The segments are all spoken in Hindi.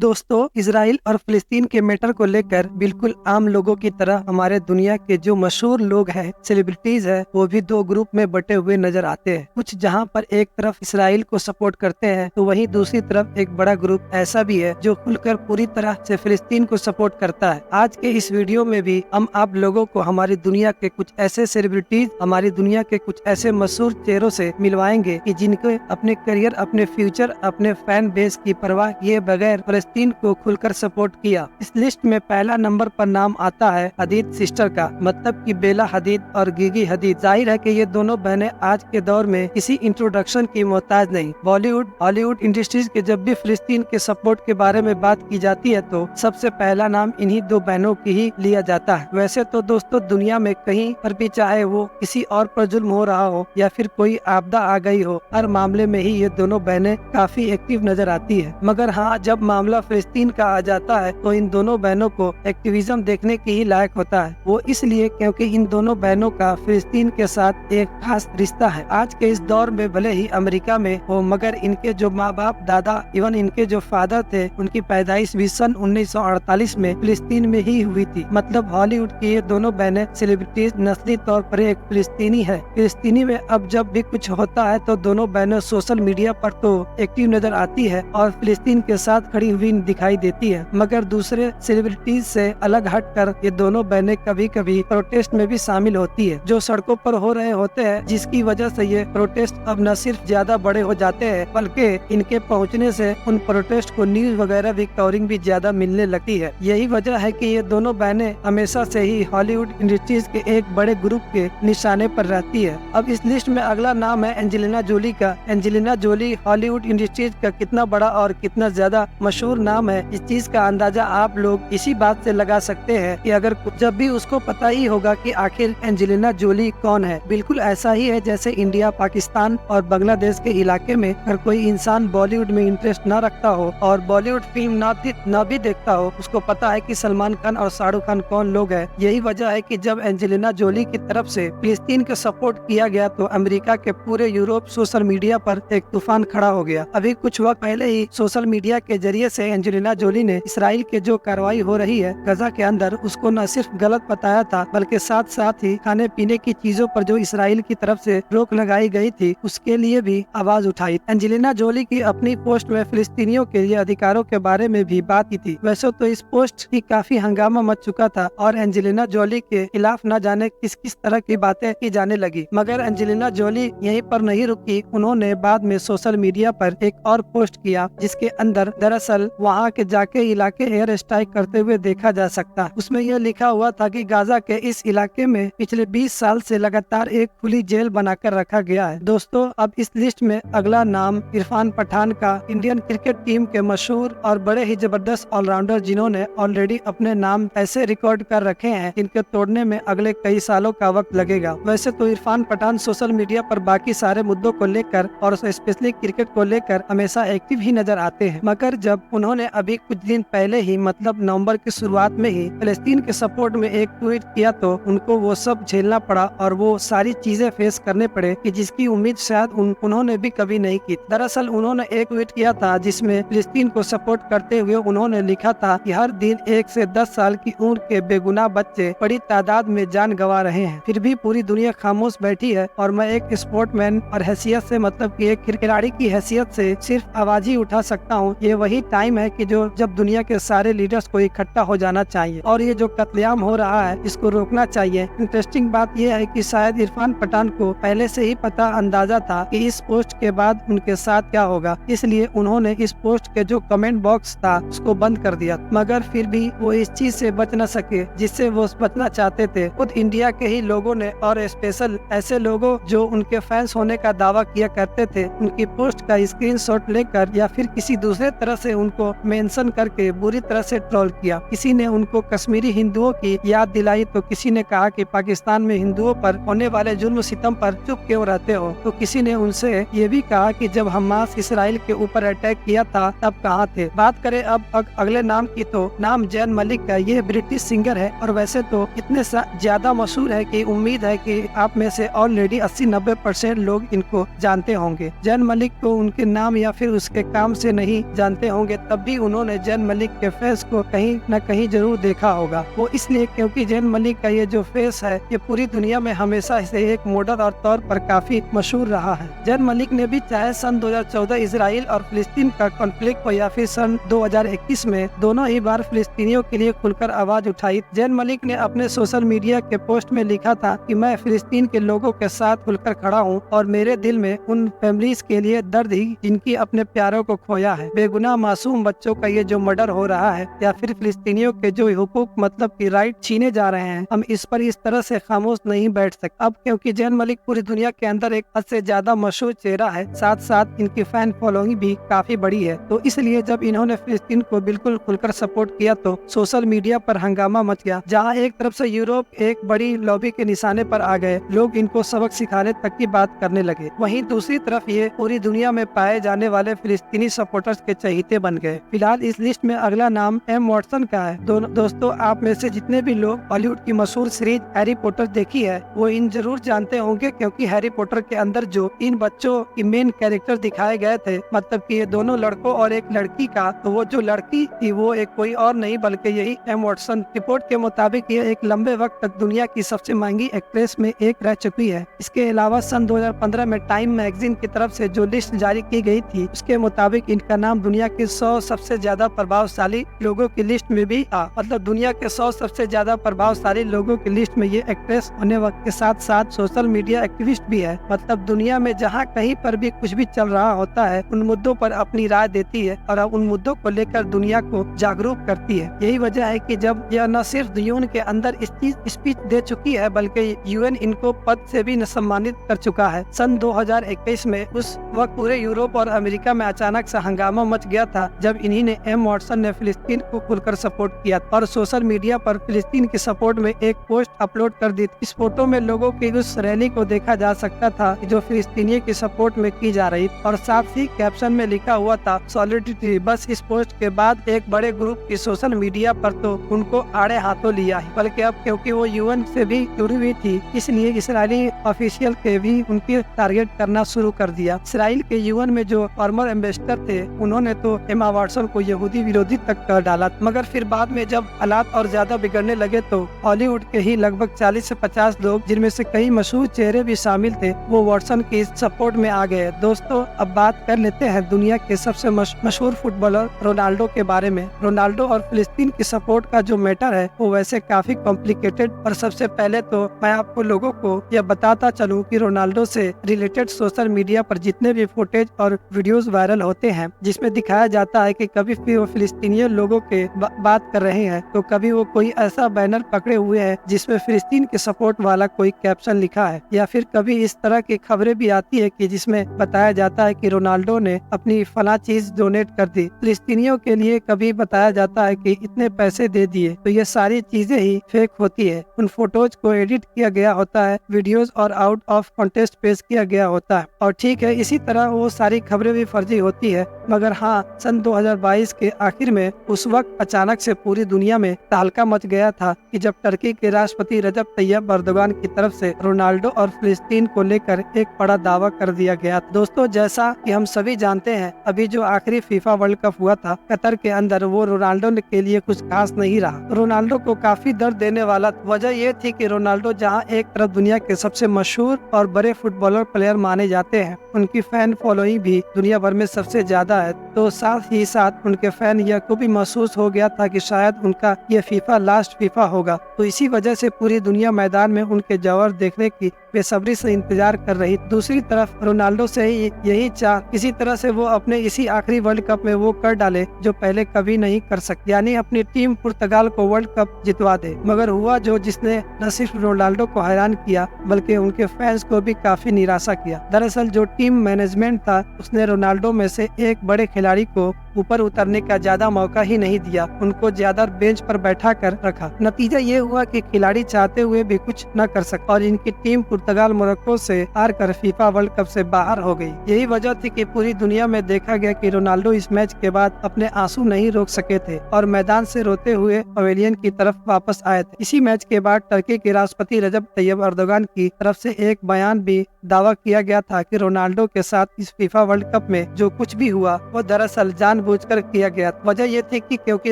दोस्तों, इजराइल और फिलिस्तीन के मैटर को लेकर बिल्कुल आम लोगों की तरह हमारे दुनिया के जो मशहूर लोग हैं, सेलिब्रिटीज हैं, वो भी दो ग्रुप में बटे हुए नजर आते हैं। कुछ जहां पर एक तरफ इसराइल को सपोर्ट करते हैं तो वहीं दूसरी तरफ एक बड़ा ग्रुप ऐसा भी है जो खुलकर पूरी तरह से फिलिस्तीन को सपोर्ट करता है। आज के इस वीडियो में भी हम आप लोगों को हमारी दुनिया के कुछ ऐसे सेलिब्रिटीज, हमारी दुनिया के कुछ ऐसे मशहूर चेहरों से मिलवाएंगे कि जिनके अपने करियर, अपने फ्यूचर, अपने फैन बेस की परवाह किए बगैर फिलिस्तीन को खुलकर सपोर्ट किया। इस लिस्ट में पहला नंबर पर नाम आता है हदीद सिस्टर का, मतलब कि बेला हदीद और गिगी हदीद। जाहिर है कि ये दोनों बहनें आज के दौर में किसी इंट्रोडक्शन की मोहताज नहीं। बॉलीवुड, हॉलीवुड इंडस्ट्रीज के जब भी फिलिस्तीन के सपोर्ट के बारे में बात की जाती है तो सबसे पहला नाम इन्हीं दो बहनों की ही लिया जाता है। वैसे तो दोस्तों, दुनिया में कहीं पर भी चाहे वो किसी और पर जुल्म हो रहा हो या फिर कोई आपदा आ गई हो, हर मामले में ही ये दोनों बहनें काफी एक्टिव नजर आती है। मगर हाँ, जब मामला फिलिस्तीन का आ जाता है तो इन दोनों बहनों को एक्टिविज्म देखने के ही लायक होता है। वो इसलिए क्योंकि इन दोनों बहनों का फिलिस्तीन के साथ एक खास रिश्ता है। आज के इस दौर में भले ही अमेरिका में हो, मगर इनके जो माँ बाप, दादा, इवन इनके जो फादर थे, उनकी पैदाइश भी सन 1948 में फिलिस्तीन में ही हुई थी। मतलब हॉलीवुड की ये दोनों बहनें सेलिब्रिटीज नस्ली तौर पर एक फिलिस्तीनी है। फिलिस्तीनी में अब जब भी कुछ होता है तो दोनों बहनें सोशल मीडिया पर तो एक्टिव नजर आती है और फिलिस्तीन के साथ खड़ी हुई दिखाई देती है। मगर दूसरे सेलिब्रिटीज से अलग हटकर ये दोनों बहनें कभी कभी प्रोटेस्ट में भी शामिल होती है, जो सड़कों पर हो रहे होते हैं, जिसकी वजह से ये प्रोटेस्ट अब न सिर्फ ज्यादा बड़े हो जाते हैं बल्कि इनके पहुंचने से उन प्रोटेस्ट को न्यूज वगैरह भी कवरिंग भी ज्यादा मिलने लगती है। यही वजह है कि ये दोनों बहनें हमेशा से ही हॉलीवुड इंडस्ट्रीज के एक बड़े ग्रुप के निशाने पर रहती है। अब इस लिस्ट में अगला नाम है एंजेलिना जोली का। एंजेलिना जोली हॉलीवुड इंडस्ट्रीज का कितना बड़ा और कितना ज्यादा मशहूर नाम है, इस चीज का अंदाजा आप लोग इसी बात से लगा सकते हैं कि अगर जब भी उसको पता ही होगा कि आखिर एंजेलिना जोली कौन है। बिल्कुल ऐसा ही है जैसे इंडिया, पाकिस्तान और बांग्लादेश के इलाके में अगर कोई इंसान बॉलीवुड में इंटरेस्ट न रखता हो और बॉलीवुड फिल्म न भी देखता हो, उसको पता है कि सलमान खान और शाहरुख खान कौन लोग हैं। यही वजह है कि जब एंजेलिना जोली की तरफ से फिलिस्तीन को सपोर्ट किया गया तो अमेरिका के पूरे यूरोप सोशल मीडिया पर एक तूफान खड़ा हो गया। अभी कुछ वक्त पहले ही सोशल मीडिया के जरिए से एंजेलिना जोली ने इसराइल के जो कार्रवाई हो रही है गजा के अंदर, उसको न सिर्फ गलत बताया था बल्कि साथ साथ ही खाने पीने की चीजों पर जो इसराइल की तरफ से रोक लगाई गई थी उसके लिए भी आवाज उठाई। एंजेलिना जोली की अपनी पोस्ट में फिलिस्तीनियों के लिए अधिकारों के बारे में भी बात की थी। वैसे तो इस पोस्ट की काफी हंगामा मच चुका था और एंजेलिना जोली के खिलाफ न जाने किस किस तरह की बातें की जाने लगी, मगर एंजेलिना जोली यहीं पर नहीं रुकी। उन्होंने बाद में सोशल मीडिया पर एक और पोस्ट किया जिसके अंदर दरअसल वहाँ के जाके इलाके एयर स्ट्राइक करते हुए देखा जा सकता। उसमें यह लिखा हुआ था कि गाजा के इस इलाके में पिछले 20 साल से लगातार एक खुली जेल बनाकर रखा गया है। दोस्तों, अब इस लिस्ट में अगला नाम इरफान पठान का, इंडियन क्रिकेट टीम के मशहूर और बड़े ही जबरदस्त ऑलराउंडर, जिन्होंने ऑलरेडी अपने नाम ऐसे रिकॉर्ड कर रखे हैं जिनके तोड़ने में अगले कई सालों का वक्त लगेगा। वैसे तो इरफान पठान सोशल मीडिया पर बाकी सारे मुद्दों को लेकर और स्पेशली क्रिकेट को लेकर हमेशा एक्टिव ही नजर आते हैं, मगर जब उन्होंने अभी कुछ दिन पहले ही, मतलब नवंबर की शुरुआत में ही फिलिस्तीन के सपोर्ट में एक ट्वीट किया तो उनको वो सब झेलना पड़ा और वो सारी चीजें फेस करने पड़े कि जिसकी उम्मीद शायद उन्होंने भी कभी नहीं की। दरअसल उन्होंने एक ट्वीट किया था जिसमें फिलिस्तीन को सपोर्ट करते हुए उन्होंने लिखा था कि हर दिन 1 से 10 साल की उम्र के बेगुनाह बच्चे बड़ी तादाद में जान गंवा रहे हैं, फिर भी पूरी दुनिया खामोश बैठी है और मैं एक स्पोर्टमैन और हैसियत से, मतलब कि एक खिलाड़ी की हैसियत से सिर्फ आवाज ही उठा सकता हूँ। ये वही टाइम है कि जब दुनिया के सारे लीडर्स को इकट्ठा हो जाना चाहिए और ये जो कत्लेआम हो रहा है इसको रोकना चाहिए। इंटरेस्टिंग बात यह है कि शायद इरफान पठान को पहले से ही पता, अंदाजा था कि इस पोस्ट के बाद उनके साथ क्या होगा, इसलिए उन्होंने इस पोस्ट के जो कमेंट बॉक्स था उसको बंद कर दिया। मगर फिर भी वो इस चीज से बच न सके जिससे वो बचना चाहते थे। खुद इंडिया के ही लोगों ने और स्पेशल ऐसे लोगों जो उनके फैंस होने का दावा किया करते थे, उनकी पोस्ट का स्क्रीनशॉट लेकर या फिर किसी दूसरे तरह से उनको मेंशन करके बुरी तरह से ट्रोल किया। किसी ने उनको कश्मीरी हिंदुओं की याद दिलाई तो किसी ने कहा कि पाकिस्तान में हिंदुओं पर होने वाले जुल्म सितम पर चुप क्यों रहते हो, तो किसी ने उनसे ये भी कहा कि जब हमास इसराइल के ऊपर अटैक किया था तब कहाँ थे। बात करें अब अगले नाम की तो नाम जैन मलिक का। ये ब्रिटिश सिंगर है और वैसे तो इतने ज्यादा मशहूर है कि उम्मीद है कि आप में से ऑलरेडी 80-90% लोग इनको जानते होंगे। जैन मलिक को उनके नाम या फिर उसके काम से नहीं जानते होंगे तब भी उन्होंने जैन मलिक के फेस को कहीं न कहीं जरूर देखा होगा। वो इसलिए क्योंकि जैन मलिक का ये जो फेस है ये पूरी दुनिया में हमेशा से एक मॉडल और तौर पर काफी मशहूर रहा है। जैन मलिक ने भी चाहे सन 2014 इसराइल और फिलिस्तीन का कॉन्फ्लिक्ट हो या फिर सन 2021 में दोनों ही बार फिलिस्तीनियों के लिए खुलकर आवाज उठाई। जैन मलिक ने अपने सोशल मीडिया के पोस्ट में लिखा था कि मैं फिलिस्तीन के लोगों के साथ खुलकर खड़ा हूँ और मेरे दिल में उन फैमिलीज के लिए दर्द ही जिनकी अपने प्यारों को खोया है। बेगुनाह मासूम बच्चों का ये जो मर्डर हो रहा है या फिर फिलिस्तीनियों के जो हुकूक मतलब की राइट छीने जा रहे हैं, हम इस पर इस तरह से खामोश नहीं बैठ सकते। अब क्योंकि जैन मलिक पूरी दुनिया के अंदर एक हद से ज्यादा मशहूर चेहरा है, साथ साथ इनकी फैन फॉलोइंग भी काफी बड़ी है, तो इसलिए जब इन्होंने फिलिस्तीन को बिल्कुल खुलकर सपोर्ट किया तो सोशल मीडिया पर हंगामा मच गया। जहां एक तरफ से यूरोप एक बड़ी लॉबी के निशाने पर आ गए, लोग इनको सबक सिखाने तक की बात करने लगे। वहीं दूसरी तरफ ये पूरी दुनिया में पाए जाने वाले फिलिस्तीनी सपोर्टर्स के चहीते बन गए। फिलहाल इस लिस्ट में अगला नाम एम वॉटसन का है। दोस्तों, आप में से जितने भी लोग हॉलीवुड की मशहूर सीरीज हैरी पॉटर देखी है वो इन जरूर जानते होंगे, क्योंकि हैरी पॉटर के अंदर जो इन बच्चों की मेन कैरेक्टर दिखाए गए थे, मतलब कि ये दोनों लड़कों और एक लड़की का, तो वो जो लड़की थी वो एक कोई और नहीं बल्कि यही एम वॉटसन। रिपोर्ट के मुताबिक ये एक लंबे वक्त तक दुनिया की सबसे महंगी एक्ट्रेस में एक रह चुकी है। इसके अलावा सन 2015 में टाइम मैगजीन की तरफ से जो लिस्ट जारी की गई थी उसके मुताबिक इनका नाम दुनिया के 100 सबसे ज्यादा प्रभावशाली लोगों की लिस्ट में भी आ, मतलब दुनिया के 100 सबसे ज्यादा प्रभावशाली लोगों की लिस्ट में ये एक्ट्रेस होने वक्त के साथ साथ सोशल मीडिया एक्टिविस्ट भी है। मतलब दुनिया में जहाँ कहीं पर भी कुछ भी चल रहा होता है उन मुद्दों पर अपनी राय देती है और उन मुद्दों को लेकर दुनिया को जागरूक करती है। यही वजह है कि जब यह न सिर्फ यूएन के अंदर स्पीच दे चुकी है बल्कि यूएन इनको पद से भी सम्मानित कर चुका है। सन 2021 में उस वक्त पूरे यूरोप और अमेरिका में अचानक से हंगामा मच गया था जब इन्हीं ने एम वॉटसन ने फिलिस्तीन को खुलकर सपोर्ट किया और सोशल मीडिया पर फिलिस्तीन के सपोर्ट में एक पोस्ट अपलोड कर दी। इस फोटो में लोगों की उस रैली को देखा जा सकता था जो फिलिस्तीनियों की सपोर्ट में की जा रही और साथ ही कैप्शन में लिखा हुआ था सॉलिडरिटी। बस इस पोस्ट के बाद एक बड़े ग्रुप की सोशल मीडिया पर तो उनको आड़े हाथों लिया है, बल्कि अब क्योंकि वो यूएन से भी जुड़ी हुई थी इसलिए इसराइली ऑफिशियल के भी उनकी टारगेट करना शुरू कर दिया। इसराइल के यूएन में जो फॉर्मर एम्बेसडर थे उन्होंने तो एमा वाटसन को यहूदी विरोधी तक कर डाला, मगर फिर बाद में जब हालात और ज्यादा बिगड़ने लगे तो हॉलीवुड के ही लगभग 40 से 50 लोग जिनमें से कई मशहूर चेहरे भी शामिल थे वो वाटसन की सपोर्ट में आ गए। दोस्तों, अब बात कर लेते हैं दुनिया के सबसे मशहूर फुटबॉलर रोनाल्डो के बारे में। रोनाल्डो और फिलिस्तीन की सपोर्ट का जो मैटर है वो वैसे काफी कॉम्प्लिकेटेड, और सबसे पहले तो मैं आपको लोगों को यह बताता चलूं कि रोनाल्डो से रिलेटेड सोशल मीडिया पर जितने भी फुटेज और वीडियोस वायरल होते हैं जिसमें दिखाया जाता है कि कभी भी वो फिलिस्तीनियों लोगों के बात कर रहे हैं तो कभी वो कोई ऐसा बैनर पकड़े हुए है जिसमें फिलिस्तीन के सपोर्ट वाला कोई कैप्शन लिखा है, या फिर कभी इस तरह की खबरें भी आती है कि जिसमें बताया जाता है कि रोनाल्डो ने अपनी फला चीज डोनेट कर दी फिलिस्तीनियों के लिए, कभी बताया जाता है कि इतने पैसे दे दिए। तो ये सारी चीजें ही फेक होती है। उन फोटोज को एडिट किया गया होता है, वीडियोस और आउट ऑफ कॉन्टेक्स्ट पेश किया गया होता है, और ठीक है इसी तरह वो सारी खबरें भी फर्जी होती है। मगर हाँ, सन 2022 के आखिर में उस वक्त अचानक से पूरी दुनिया में तहलका मच गया था कि जब टर्की के राष्ट्रपति रजब तैयब अर्दोगान की तरफ से रोनाल्डो और फिलिस्तीन को लेकर एक बड़ा दावा कर दिया गया। दोस्तों, जैसा कि हम सभी जानते हैं अभी जो आखिरी फीफा वर्ल्ड कप हुआ था कतर के अंदर वो रोनाल्डो के लिए कुछ खास नहीं रहा। रोनाल्डो को काफी दर्द देने वाला वजह ये थी कि रोनाल्डो जहां एक तरफ दुनिया के सबसे मशहूर और बड़े फुटबॉलर प्लेयर माने जाते हैं, उनकी फैन फॉलोइंग भी दुनिया भर में सबसे ज्यादा है, तो साथ ही साथ उनके फैन यह को भी महसूस हो गया था कि शायद उनका ये फीफा लास्ट फीफा होगा। तो इसी वजह से पूरी दुनिया मैदान में उनके जौहर देखने की बेसब्री से इंतजार कर रही। दूसरी तरफ रोनाल्डो से ही यही चाह किसी तरह से वो अपने इसी आखिरी वर्ल्ड कप में वो कर डाले जो पहले कभी नहीं कर सकते, यानी अपनी टीम पुर्तगाल को वर्ल्ड कप जितवा दे। मगर हुआ जो जिसने न सिर्फ रोनाल्डो को हैरान किया बल्कि उनके फैंस को भी काफी निराशा किया। दरअसल जो टीम मैनेजमेंट था उसने रोनाल्डो में से एक बड़े खिलाड़ी को ऊपर उतरने का ज्यादा मौका ही नहीं दिया, उनको ज्यादा बेंच पर बैठा कर रखा। नतीजा ये हुआ कि खिलाड़ी चाहते हुए भी कुछ न कर सके और इनकी टीम पुर्तगाल मोरक्को से हार कर फीफा वर्ल्ड कप से बाहर हो गई। यही वजह थी कि पूरी दुनिया में देखा गया कि रोनाल्डो इस मैच के बाद अपने आंसू नहीं रोक सके थे और मैदान से रोते हुए पवेलियन की तरफ वापस आए थे। इसी मैच के बाद टर्की के राष्ट्रपति रजब तैयब अर्दोगान की तरफ से एक बयान भी दावा किया गया था कि रोनाल्डो के साथ इस फीफा वर्ल्ड कप में जो कुछ भी हुआ वो दरअसल जान जानबूझकर किया गया। वजह यह थी कि क्योंकि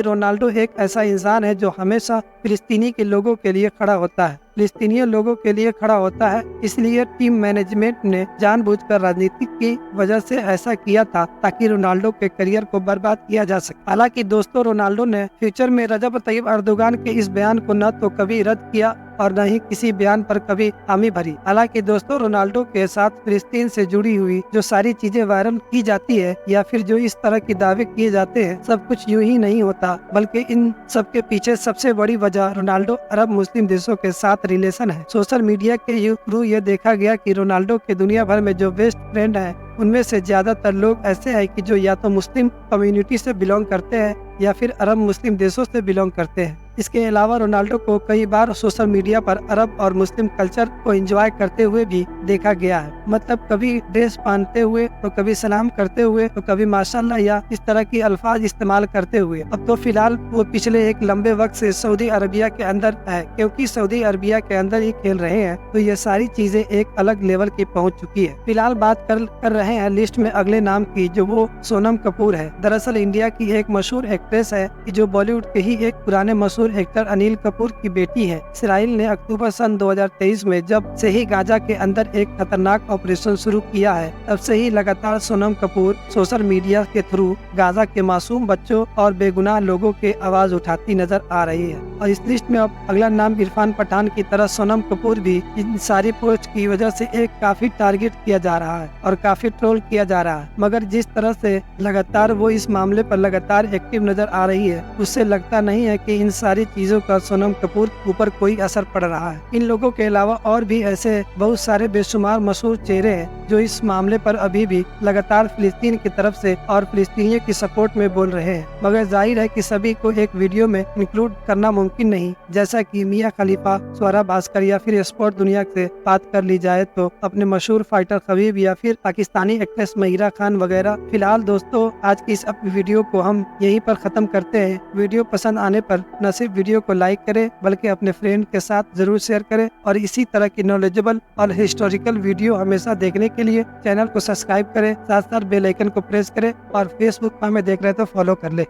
रोनाल्डो एक ऐसा इंसान है जो हमेशा फिलिस्तीनी के लोगों के लिए खड़ा होता है, फिलिस्तीनी लोगों के लिए खड़ा होता है। इसलिए टीम मैनेजमेंट ने जानबूझकर राजनीति की वजह से ऐसा किया था ताकि रोनाल्डो के करियर को बर्बाद किया जा सके। हालांकि दोस्तों, रोनाल्डो ने फ्यूचर में रजब तैयब अर्दोगान के इस बयान को न तो कभी रद्द किया और न ही किसी बयान पर कभी हामी भरी। हालांकि दोस्तों, रोनाल्डो के साथ फिलिस्तीन से जुड़ी हुई जो सारी चीजें वायरल की जाती है या फिर जो इस तरह के दावे किए जाते हैं, सब कुछ यूं ही नहीं होता, बल्कि इन सब के पीछे सबसे बड़ी वजह रोनाल्डो अरब मुस्लिम देशों के साथ रिलेशन है। सोशल मीडिया के थ्रू ये देखा गया कि रोनाल्डो के दुनिया भर में जो बेस्ट फ्रेंड है, उनमें से ज्यादातर लोग ऐसे हैं कि जो या तो मुस्लिम कम्युनिटी से बिलोंग करते हैं या फिर अरब मुस्लिम देशों से बिलोंग करते हैं। इसके अलावा रोनाल्डो को कई बार सोशल मीडिया पर अरब और मुस्लिम कल्चर को एंजॉय करते हुए भी देखा गया है। मतलब कभी ड्रेस पहनते हुए, तो कभी सलाम करते हुए, तो कभी माशाल्लाह या इस तरह की अल्फाज इस्तेमाल करते हुए। अब तो फिलहाल वो पिछले एक लंबे वक्त से सऊदी अरबिया के अंदर है, क्योंकि सऊदी अरबिया के अंदर ही खेल रहे हैं, तो ये सारी चीजें एक अलग लेवल की पहुँच चुकी है। फिलहाल बात कर रहे हैं लिस्ट में अगले नाम की, जो वो सोनम कपूर है। दरअसल इंडिया की एक मशहूर एक्ट्रेस है जो बॉलीवुड के ही एक पुराने मशहूर एक्टर अनिल कपूर की बेटी है। इसराइल ने अक्टूबर सन 2023 में जब से ही गाजा के अंदर एक खतरनाक ऑपरेशन शुरू किया है, तब से ही लगातार सोनम कपूर सोशल मीडिया के थ्रू गाजा के मासूम बच्चों और बेगुनाह लोगों के आवाज उठाती नजर आ रही है। और इस लिस्ट में अब अगला नाम इरफान पठान की तरह सोनम कपूर भी इन सारी पोस्ट की वजह से एक काफी टारगेट किया जा रहा है और काफी ट्रोल किया जा रहा है। मगर जिस तरह से लगातार वो इस मामले पर लगातार एक्टिव नजर आ रही है, उससे लगता नहीं है कि इन सारी चीजों का सोनम कपूर ऊपर कोई असर पड़ रहा है। इन लोगों के अलावा और भी ऐसे बहुत सारे बेशुमार मशहूर चेहरे हैं जो इस मामले पर अभी भी लगातार फिलिस्तीन की तरफ से और फिलिस्तीनियों की सपोर्ट में बोल रहे हैं। मगर जाहिर है कि सभी को एक वीडियो में इंक्लूड करना मुमकिन नहीं। जैसा कि मियां खलीफा, स्वरा भास्कर या फिर स्पोर्ट दुनिया से बात कर ली जाए तो अपने मशहूर फाइटर खबीब या फिर पाकिस्तानी एक्ट्रेस महिरा खान वगैरह। फिलहाल दोस्तों, आज की इस वीडियो को हम यहीं पर खत्म करते हैं। वीडियो पसंद आने पर न सिर्फ वीडियो को लाइक करें बल्कि अपने फ्रेंड के साथ जरूर शेयर करें और इसी तरह की नॉलेजेबल और हिस्टोरिकल वीडियो हमेशा देखने के लिए चैनल को सब्सक्राइब करें, साथ साथ बेल आइकन को प्रेस करें और फेसबुक पर हमें देख रहे तो फॉलो कर ले।